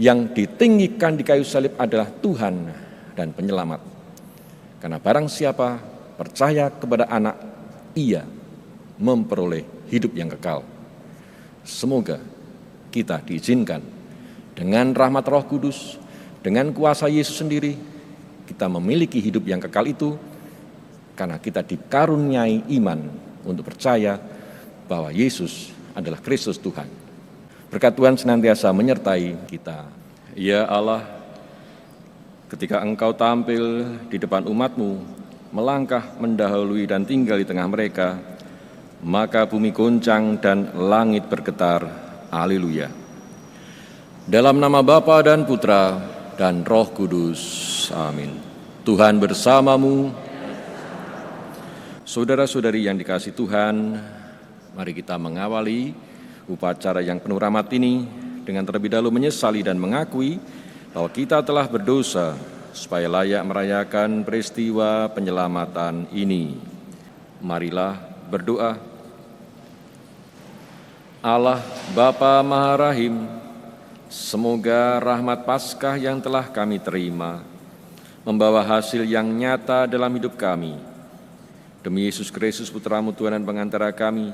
Yang ditinggikan di kayu salib adalah Tuhan dan Penyelamat. Karena barang siapa percaya kepada Anak, ia memperoleh hidup yang kekal. Semoga kita diizinkan dengan rahmat Roh Kudus, dengan kuasa Yesus sendiri, kita memiliki hidup yang kekal itu karena kita dikaruniai iman untuk percaya bahwa Yesus adalah Kristus Tuhan. Berkat Tuhan senantiasa menyertai kita. Ya Allah, ketika Engkau tampil di depan umat-Mu, melangkah, mendahului dan tinggal di tengah mereka, maka bumi goncang dan langit bergetar. Haleluya. Dalam nama Bapa dan Putra dan Roh Kudus. Amin. Tuhan bersamamu. Saudara-saudari yang dikasihi Tuhan, mari kita mengawali upacara yang penuh rahmat ini dengan terlebih dahulu menyesali dan mengakui bahwa kita telah berdosa supaya layak merayakan peristiwa penyelamatan ini. Marilah berdoa. Allah Bapa Maha Rahim, semoga rahmat Paskah yang telah kami terima membawa hasil yang nyata dalam hidup kami. Demi Yesus Kristus Putra-Mu Tuhan dan pengantara kami,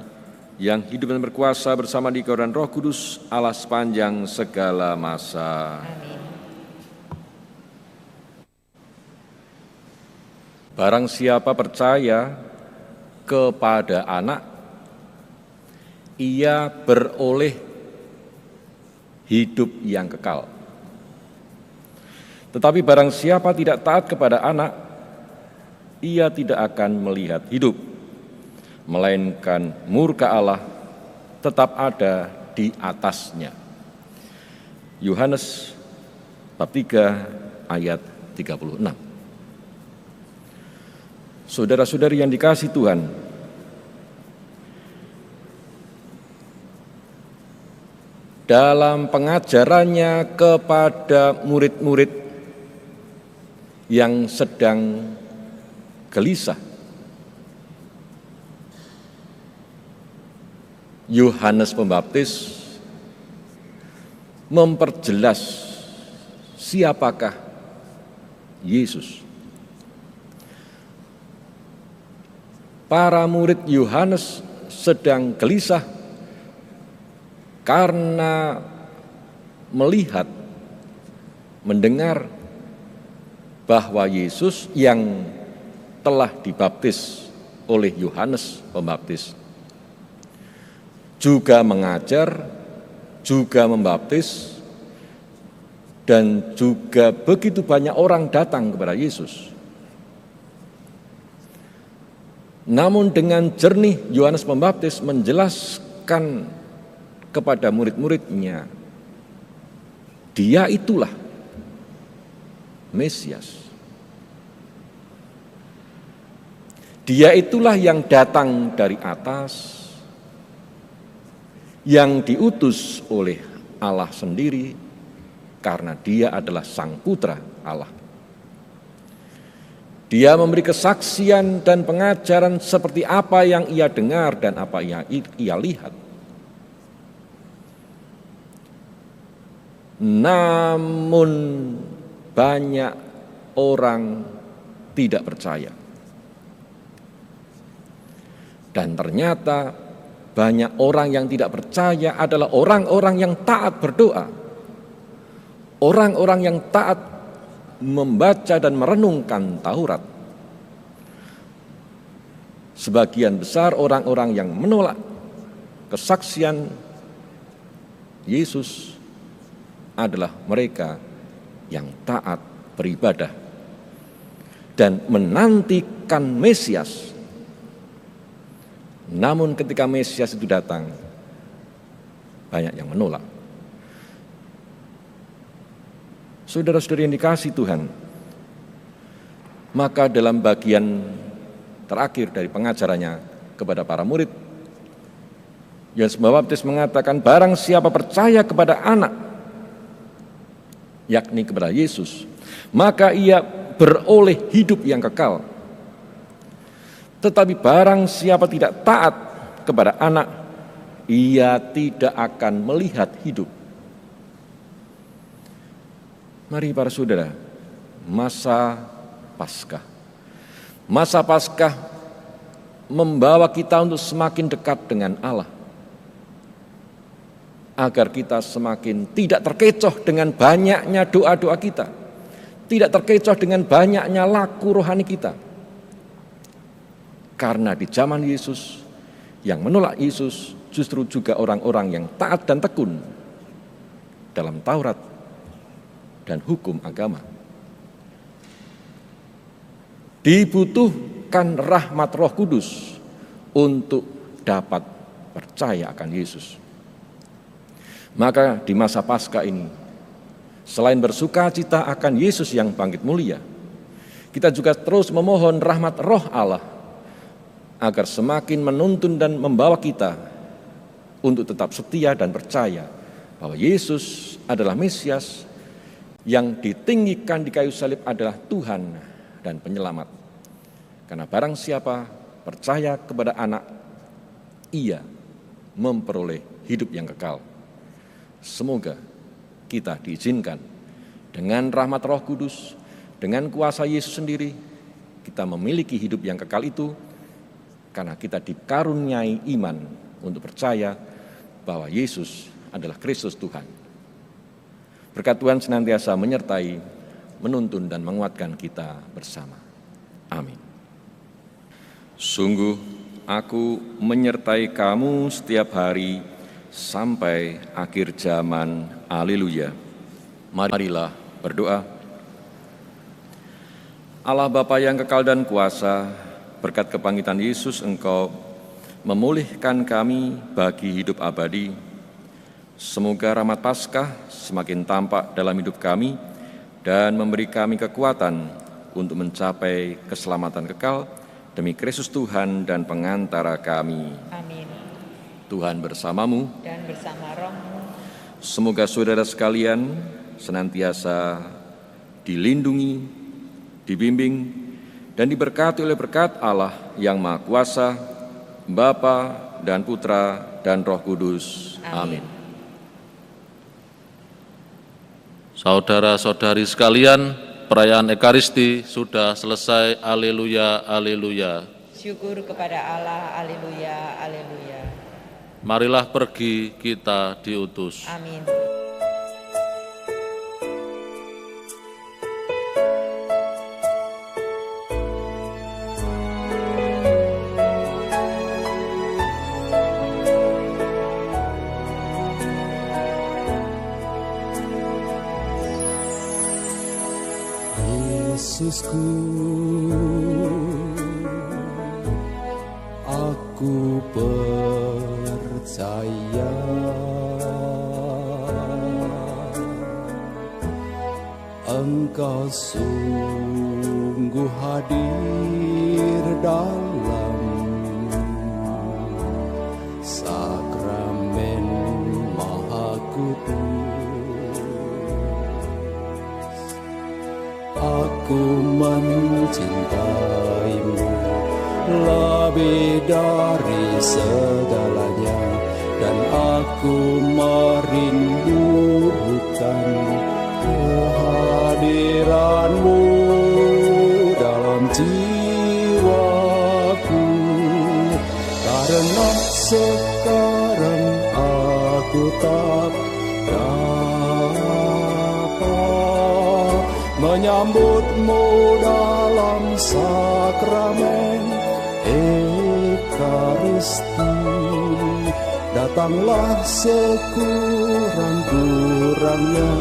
yang hidup dan berkuasa bersama di Kau dan Roh Kudus, Allah sepanjang segala masa. Amin. Barang siapa percaya kepada Anak, ia beroleh hidup yang kekal. Tetapi barang siapa tidak taat kepada Anak, ia tidak akan melihat hidup, melainkan murka Allah tetap ada di atasnya. Yohanes bab 3 ayat 36. Saudara-saudari yang dikasihi Tuhan, dalam pengajarannya kepada murid-murid yang sedang gelisah, Yohanes Pembaptis memperjelas siapakah Yesus. Para murid Yohanes sedang gelisah karena melihat, mendengar bahwa Yesus yang telah dibaptis oleh Yohanes Pembaptis juga mengajar, juga membaptis, dan juga begitu banyak orang datang kepada Yesus. Namun dengan jernih Yohanes Pembaptis menjelaskan kepada murid-muridnya, dia itulah Mesias. Dia itulah yang datang dari atas, yang diutus oleh Allah sendiri, karena dia adalah Sang Putra Allah. Dia memberi kesaksian dan pengajaran seperti apa yang ia dengar dan apa yang ia lihat. Namun banyak orang tidak percaya. Dan ternyata banyak orang yang tidak percaya adalah orang-orang yang taat berdoa. Orang-orang yang taat membaca dan merenungkan Taurat. Sebagian besar orang-orang yang menolak kesaksian Yesus adalah mereka yang taat beribadah dan menantikan Mesias. Namun ketika Mesias itu datang, banyak yang menolak. Saudara-saudari yang dikasihi Tuhan, maka dalam bagian terakhir dari pengajarannya kepada para murid, Yohanes Pembaptis mengatakan, barang siapa percaya kepada Anak, yakni kepada Yesus, maka ia beroleh hidup yang kekal. Tetapi barang siapa tidak taat kepada Anak, ia tidak akan melihat hidup. Mari para saudara, masa Paskah. Masa Paskah membawa kita untuk semakin dekat dengan Allah. Agar kita semakin tidak terkecoh dengan banyaknya doa-doa kita. Tidak terkecoh dengan banyaknya laku rohani kita. Karena di zaman Yesus, yang menolak Yesus justru juga orang-orang yang taat dan tekun dalam Taurat dan hukum agama. Dibutuhkan rahmat Roh Kudus untuk dapat percaya akan Yesus. Maka di masa Paskah ini, selain bersuka cita akan Yesus yang bangkit mulia, kita juga terus memohon rahmat Roh Allah agar semakin menuntun dan membawa kita untuk tetap setia dan percaya bahwa Yesus adalah Mesias yang ditinggikan di kayu salib adalah Tuhan dan Penyelamat. Karena barang siapa percaya kepada Anak, ia memperoleh hidup yang kekal. Semoga kita diizinkan dengan rahmat Roh Kudus, dengan kuasa Yesus sendiri, kita memiliki hidup yang kekal itu karena kita dikaruniai iman untuk percaya bahwa Yesus adalah Kristus Tuhan. Berkat Tuhan senantiasa menyertai, menuntun dan menguatkan kita bersama. Amin. Sungguh aku menyertai kamu setiap hari sampai akhir zaman. Haleluya. Marilah berdoa. Allah Bapa yang kekal dan kuasa, berkat kebangkitan Yesus Engkau memulihkan kami bagi hidup abadi. Semoga rahmat Paskah semakin tampak dalam hidup kami dan memberi kami kekuatan untuk mencapai keselamatan kekal demi Kristus Tuhan dan pengantara kami. Amin. Tuhan bersamamu Dan bersama rohmu. Semoga saudara sekalian senantiasa dilindungi, dibimbing, dan diberkati oleh berkat Allah yang Maha Kuasa, Bapa dan Putra dan Roh Kudus. Amin. Saudara-saudari sekalian, perayaan Ekaristi sudah selesai. Haleluya, haleluya. Syukur kepada Allah, haleluya, haleluya. Marilah pergi, kita diutus. Amin. Yesusku, aku percaya Engkau sungguh hadir dalam sakramen Maha Kudus. Aku mencintaimu lebih dari segalanya, dan aku merindukan kehadiranmu dalam jiwaku. Karena sekarang aku tak dapat menyambutmu dalam sakramen Ekaristi. Datanglah sekurang-kurangnya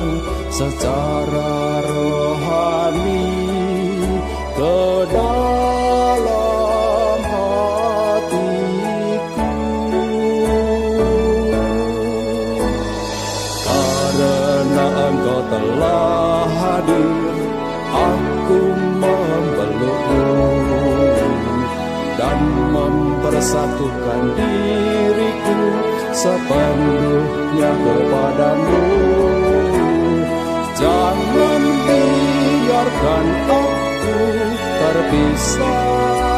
secara rohani ke dalam hatiku. Karena Engkau telah hadir, aku memelukmu dan mempersatukan diriku sepenuhnya kepadamu. Jangan biarkan aku terpisah